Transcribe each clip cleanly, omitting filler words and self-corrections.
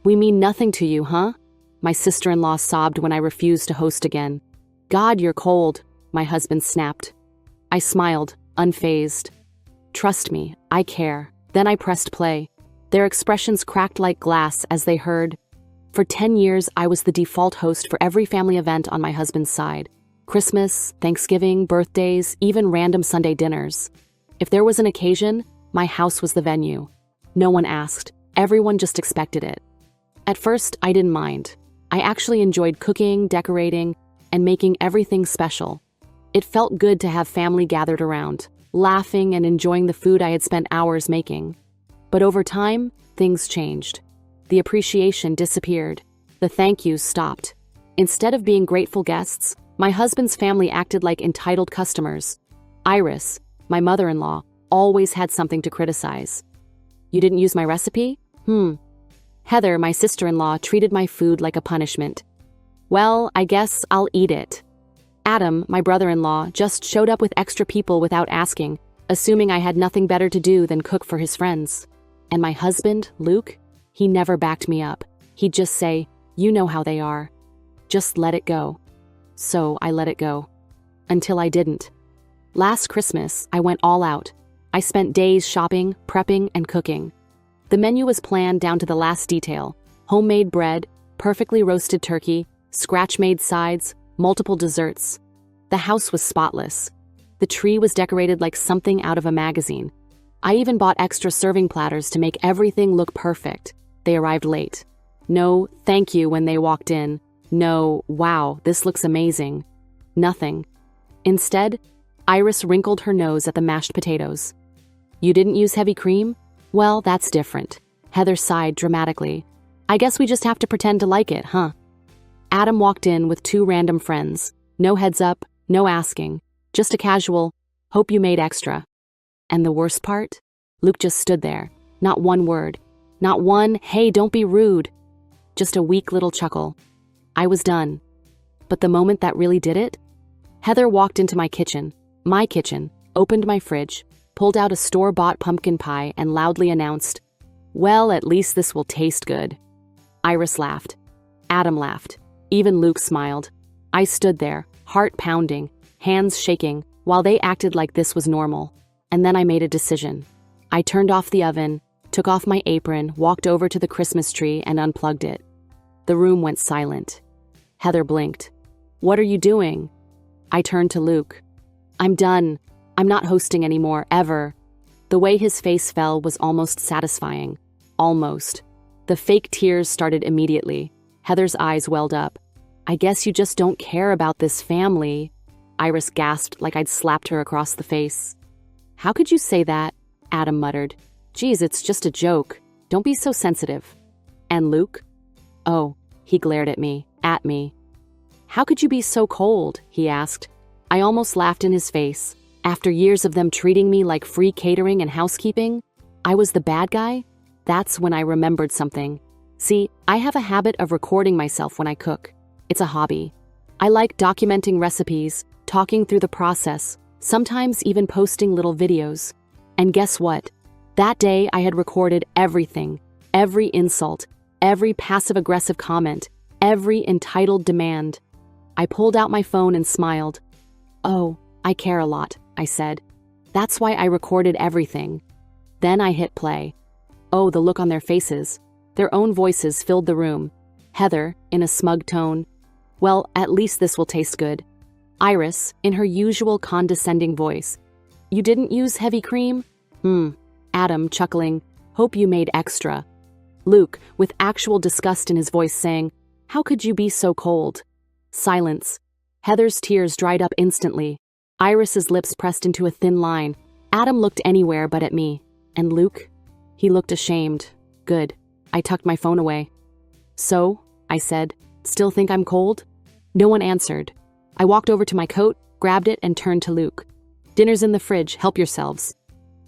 We mean nothing to you, huh? My sister-in-law sobbed when I refused to host again. God, you're cold, my husband snapped. I smiled, unfazed. Trust me, I care. Then I pressed play. Their expressions cracked like glass as they heard. For 10 years, I was the default host for every family event on my husband's side. Christmas, Thanksgiving, birthdays, even random Sunday dinners. If there was an occasion, my house was the venue. No one asked. Everyone just expected it. At first, I didn't mind. I actually enjoyed cooking, decorating, and making everything special. It felt good to have family gathered around, laughing and enjoying the food I had spent hours making. But over time, things changed. The appreciation disappeared. The thank yous stopped. Instead of being grateful guests, my husband's family acted like entitled customers. Iris, my mother-in-law, always had something to criticize. You didn't use my recipe? Heather, my sister-in-law, treated my food like a punishment. Well, I guess I'll eat it. Adam, my brother-in-law, just showed up with extra people without asking, assuming I had nothing better to do than cook for his friends. And my husband, Luke, he never backed me up. He'd just say, "You know how they are. Just let it go." So I let it go. Until I didn't. Last Christmas, I went all out. I spent days shopping, prepping, and cooking. The menu was planned down to the last detail. Homemade bread, perfectly roasted turkey, scratch-made sides, multiple desserts. The house was spotless. The tree was decorated like something out of a magazine. I even bought extra serving platters to make everything look perfect. They arrived late. No, thank you when they walked in. No, wow, this looks amazing. Nothing. Instead, Iris wrinkled her nose at the mashed potatoes. You didn't use heavy cream? Well, that's different. Heather sighed dramatically. I guess we just have to pretend to like it, huh? Adam walked in with 2 random friends. No heads up, no asking. Just a casual, hope you made extra. And the worst part? Luke just stood there. Not one word. Not one, hey, don't be rude. Just a weak little chuckle. I was done. But the moment that really did it? Heather walked into my kitchen, opened my fridge, pulled out a store-bought pumpkin pie, and loudly announced, "Well, at least this will taste good." Iris laughed. Adam laughed. Even Luke smiled. I stood there, heart pounding, hands shaking, while they acted like this was normal. And then I made a decision. I turned off the oven, took off my apron, walked over to the Christmas tree, and unplugged it. The room went silent. Heather blinked. What are you doing? I turned to Luke. I'm done. I'm not hosting anymore, ever. The way his face fell was almost satisfying. Almost. The fake tears started immediately. Heather's eyes welled up. I guess you just don't care about this family. Iris gasped like I'd slapped her across the face. How could you say that? Adam muttered. Geez, it's just a joke. Don't be so sensitive. And Luke? Oh, he glared at me. How could you be so cold? He asked. I almost laughed in his face. After years of them treating me like free catering and housekeeping, I was the bad guy? That's when I remembered something. See, I have a habit of recording myself when I cook. It's a hobby. I like documenting recipes, talking through the process, sometimes even posting little videos. And guess what? That day I had recorded everything, every insult, every passive-aggressive comment, every entitled demand. I pulled out my phone and smiled. Oh, I care a lot, I said. That's why I recorded everything. Then I hit play. Oh, the look on their faces. Their own voices filled the room. Heather, in a smug tone. Well, at least this will taste good. Iris, in her usual condescending voice. You didn't use heavy cream? Adam, chuckling. Hope you made extra. Luke, with actual disgust in his voice, saying, How could you be so cold? Silence. Heather's tears dried up instantly. Iris's lips pressed into a thin line. Adam looked anywhere but at me. And Luke? He looked ashamed. Good. I tucked my phone away. So, I said, still think I'm cold? No one answered. I walked over to my coat, grabbed it, and turned to Luke. Dinner's in the fridge, help yourselves.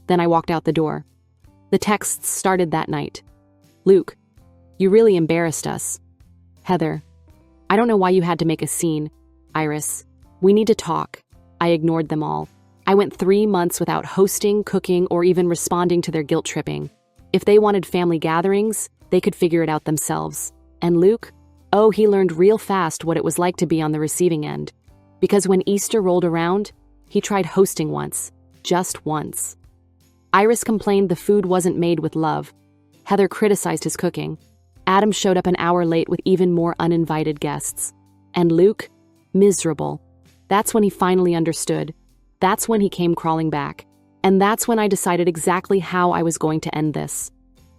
Then I walked out the door. The texts started that night. Luke, you really embarrassed us. Heather, I don't know why you had to make a scene. Iris, we need to talk. I ignored them all. I went 3 months without hosting, cooking, or even responding to their guilt tripping. If they wanted family gatherings, They could figure it out themselves. And Luke? Oh, he learned real fast what it was like to be on the receiving end. Because when Easter rolled around, he tried hosting once. Just once. Iris complained the food wasn't made with love. Heather criticized his cooking. Adam showed up an hour late with even more uninvited guests. And Luke? Miserable. That's when he finally understood. That's when he came crawling back. And that's when I decided exactly how I was going to end this.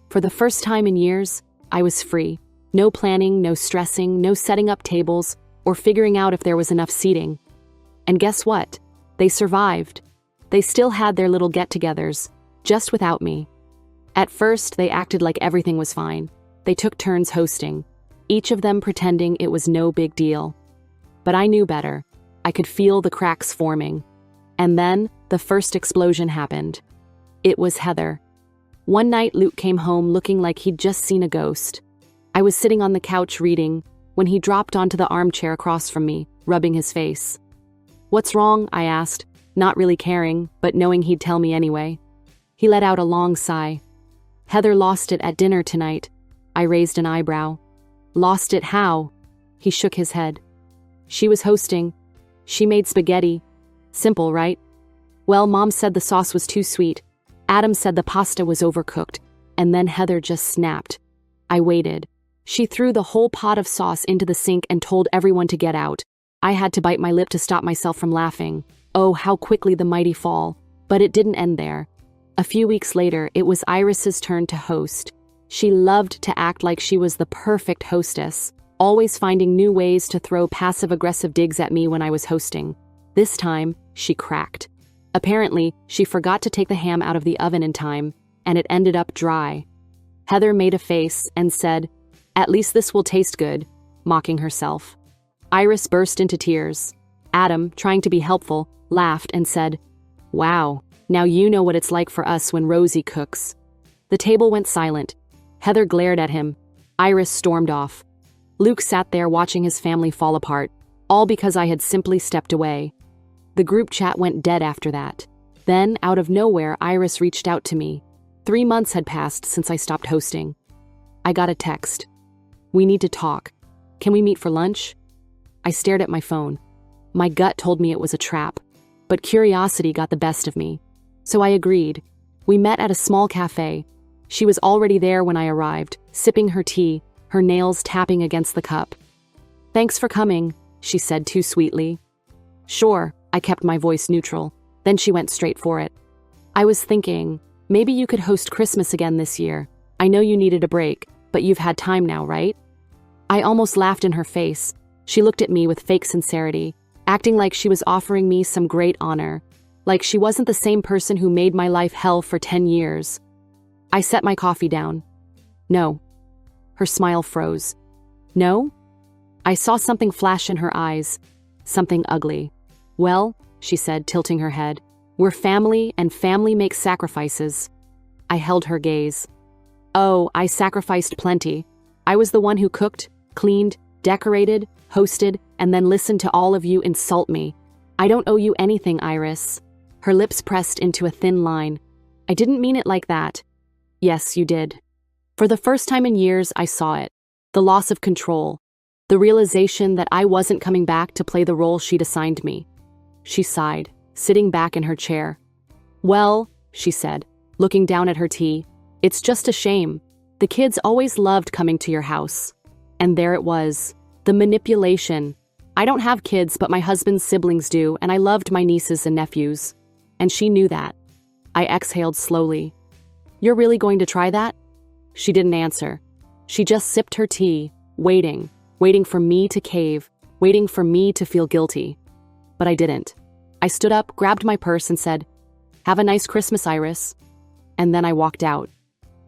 For the first time in years, I was free. No planning, no stressing, no setting up tables, or figuring out if there was enough seating. And guess what? They survived. They still had their little get-togethers, just without me. At first, they acted like everything was fine. They took turns hosting, each of them pretending it was no big deal. But I knew better. I could feel the cracks forming. And then, the first explosion happened. It was Heather. One night, Luke came home looking like he'd just seen a ghost. I was sitting on the couch reading, when he dropped onto the armchair across from me, rubbing his face. "What's wrong?" I asked, not really caring, but knowing he'd tell me anyway. He let out a long sigh. "Heather lost it at dinner tonight." I raised an eyebrow. "Lost it how?" He shook his head. "She was hosting. She made spaghetti. Simple, right? Well, Mom said the sauce was too sweet. Adam said the pasta was overcooked. And then Heather just snapped. I waited. She threw the whole pot of sauce into the sink and told everyone to get out. I had to bite my lip to stop myself from laughing. Oh, how quickly the mighty fall. But it didn't end there. A few weeks later, it was Iris's turn to host. She loved to act like she was the perfect hostess, always finding new ways to throw passive-aggressive digs at me when I was hosting. This time, she cracked. Apparently, she forgot to take the ham out of the oven in time, and it ended up dry. Heather made a face and said, "At least this will taste good," mocking herself. Iris burst into tears. Adam, trying to be helpful, laughed and said, "Wow, now you know what it's like for us when Rosie cooks." The table went silent. Heather glared at him. Iris stormed off. Luke sat there watching his family fall apart, all because I had simply stepped away. The group chat went dead after that. Then, out of nowhere, Iris reached out to me. 3 months had passed since I stopped hosting. I got a text. "We need to talk. Can we meet for lunch?" I stared at my phone. My gut told me it was a trap, but curiosity got the best of me. So I agreed. We met at a small cafe. She was already there when I arrived, sipping her tea, her nails tapping against the cup. "Thanks for coming," she said too sweetly. "Sure," I kept my voice neutral. Then she went straight for it. "I was thinking, maybe you could host Christmas again this year. I know you needed a break, but you've had time now, right?" I almost laughed in her face. She looked at me with fake sincerity, acting like she was offering me some great honor, like she wasn't the same person who made my life hell for 10 years. I set my coffee down. "No." Her smile froze. "No?" I saw something flash in her eyes, something ugly. "Well," she said, tilting her head, "we're family, and family makes sacrifices." I held her gaze. "Oh, I sacrificed plenty. I was the one who cooked, cleaned, decorated, hosted, and then listened to all of you insult me. I don't owe you anything, Iris." Her lips pressed into a thin line. "I didn't mean it like that." "Yes, you did." For the first time in years, I saw it. The loss of control. The realization that I wasn't coming back to play the role she'd assigned me. She sighed, sitting back in her chair. "Well," she said, looking down at her tea, "it's just a shame. The kids always loved coming to your house." And there it was. The manipulation. I don't have kids, but my husband's siblings do, and I loved my nieces and nephews. And she knew that. I exhaled slowly. "You're really going to try that?" She didn't answer. She just sipped her tea, waiting for me to cave, waiting for me to feel guilty. But I didn't. I stood up, grabbed my purse, and said, "Have a nice Christmas, Iris." And then I walked out.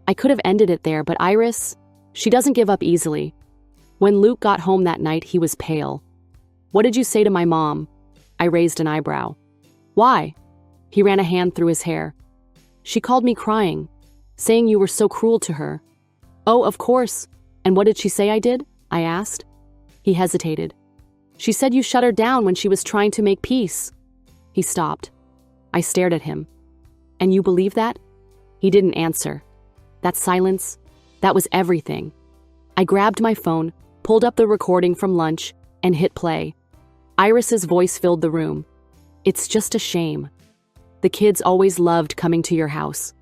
I could have ended it there, but Iris, she doesn't give up easily. When Luke got home that night, he was pale. "What did you say to my mom?" I raised an eyebrow. "Why?" He ran a hand through his hair. "She called me crying, saying you were so cruel to her." "Oh, of course. And what did she say I did?" I asked. He hesitated. "She said you shut her down when she was trying to make peace." He stopped. I stared at him. "And you believe that?" He didn't answer. That silence, That was everything. I grabbed my phone, pulled up the recording from lunch, and hit play. Iris's voice filled the room. It's just a shame. The kids always loved coming to your house.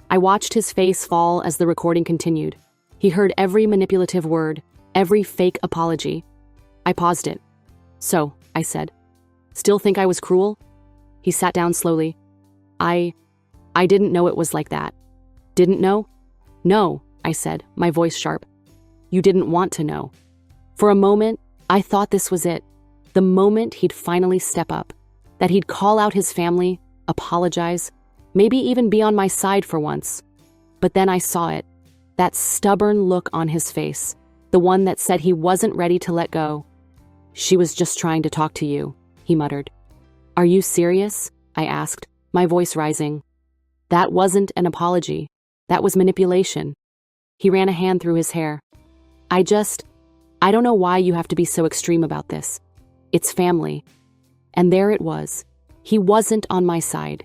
I watched his face fall as the recording continued. He heard every manipulative word, every fake apology. I paused it. So, I said, still think I was cruel? He sat down slowly. I didn't know it was like that. Didn't know? No, I said, my voice sharp. You didn't want to know. For a moment, I thought this was it. The moment he'd finally step up. That he'd call out his family, apologize, maybe even be on my side for once. But then I saw it. That stubborn look on his face. The one that said he wasn't ready to let go. She was just trying to talk to you, he muttered. Are you serious? I asked, my voice rising. That wasn't an apology. That was manipulation. He ran a hand through his hair. I don't know why you have to be so extreme about this. It's family. And there it was. He wasn't on my side.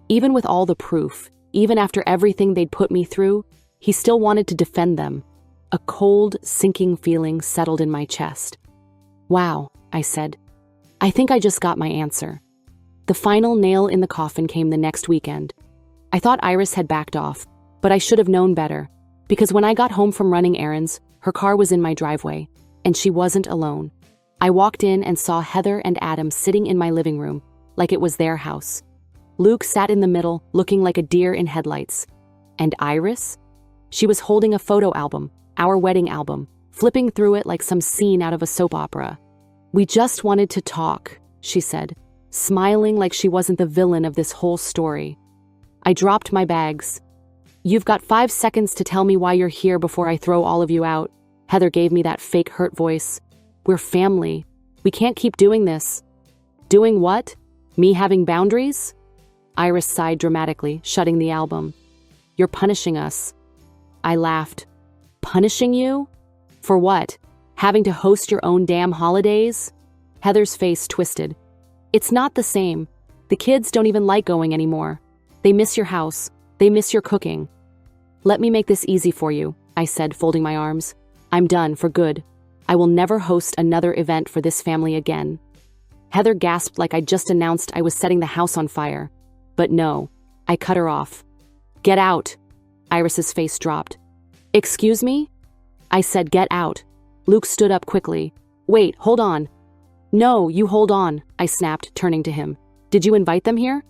Even with all the proof, even after everything they'd put me through, he still wanted to defend them. A cold, sinking feeling settled in my chest. Wow, I said. I think I just got my answer. The final nail in the coffin came the next weekend. I thought Iris had backed off, but I should have known better, because when I got home from running errands, her car was in my driveway, and she wasn't alone. I walked in and saw Heather and Adam sitting in my living room, like it was their house. Luke sat in the middle, looking like a deer in headlights. And Iris? She was holding a photo album, our wedding album, flipping through it like some scene out of a soap opera. We just wanted to talk, she said, smiling like she wasn't the villain of this whole story. I dropped my bags. You've got 5 seconds to tell me why you're here before I throw all of you out. Heather gave me that fake hurt voice. We're family. We can't keep doing this. Doing what? Me having boundaries? Iris sighed dramatically, shutting the album. You're punishing us. I laughed. Punishing you? For what? Having to host your own damn holidays? Heather's face twisted. It's not the same. The kids don't even like going anymore. They miss your house. They miss your cooking. Let me make this easy for you, I said, folding my arms. I'm done for good. I will never host another event for this family again. Heather gasped like I'd just announced I was setting the house on fire. But no, I cut her off. Get out. Iris's face dropped. Excuse me? I said get out. Luke stood up quickly. Wait, hold on. No, you hold on, I snapped, turning to him. Did you invite them here?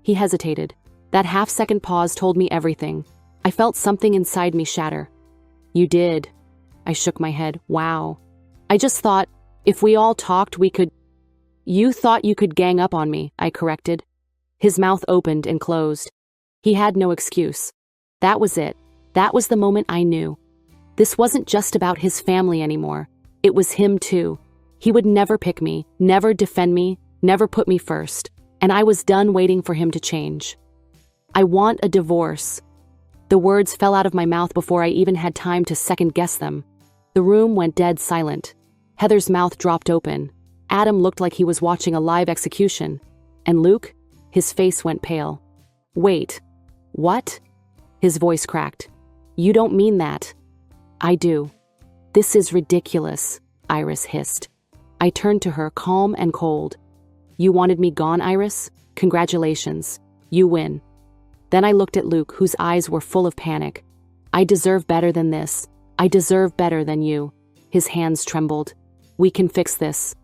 He hesitated. That half-second pause told me everything. I felt something inside me shatter. You did. I shook my head. Wow. I just thought, if we all talked, we could... You thought you could gang up on me, I corrected. His mouth opened and closed. He had no excuse. That was it. That was the moment I knew. This wasn't just about his family anymore. It was him too. He would never pick me, never defend me, never put me first. And I was done waiting for him to change. I want a divorce. The words fell out of my mouth before I even had time to second-guess them. The room went dead silent. Heather's mouth dropped open. Adam looked like he was watching a live execution. And Luke? His face went pale. Wait. What? His voice cracked. You don't mean that. I do. This is ridiculous, Iris hissed. I turned to her, calm and cold. You wanted me gone, Iris? Congratulations. You win. Then I looked at Luke, whose eyes were full of panic. I deserve better than this. I deserve better than you. His hands trembled. We can fix this.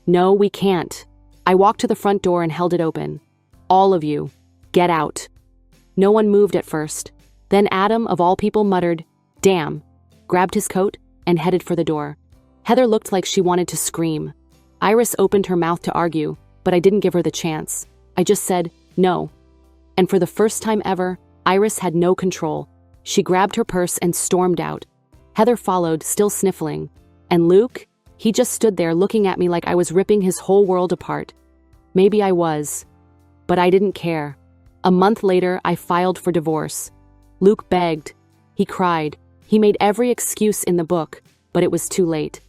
No, we can't. I walked to the front door and held it open. All of you, get out. No one moved at first. Then Adam, of all people, muttered, damn, grabbed his coat, and headed for the door. Heather looked like she wanted to scream. Iris opened her mouth to argue, but I didn't give her the chance. I just said, no. And for the first time ever, Iris had no control. She grabbed her purse and stormed out. Heather followed, still sniffling. And Luke? He just stood there looking at me like I was ripping his whole world apart. Maybe I was. But I didn't care. A month later, I filed for divorce. Luke begged. He cried. He made every excuse in the book, but it was too late.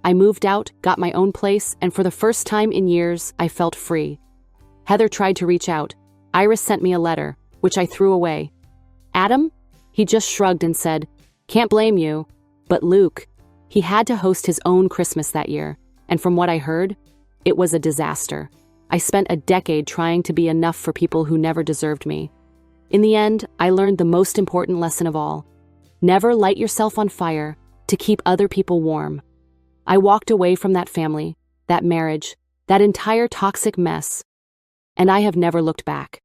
I moved out, got my own place, and for the first time in years, I felt free. Heather tried to reach out. Iris sent me a letter, which I threw away. Adam? He just shrugged and said, Can't blame you. But Luke, he had to host his own Christmas that year, and from what I heard, it was a disaster. I spent a decade trying to be enough for people who never deserved me. In the end, I learned the most important lesson of all. Never light yourself on fire to keep other people warm. I walked away from that family, that marriage, that entire toxic mess, and I have never looked back.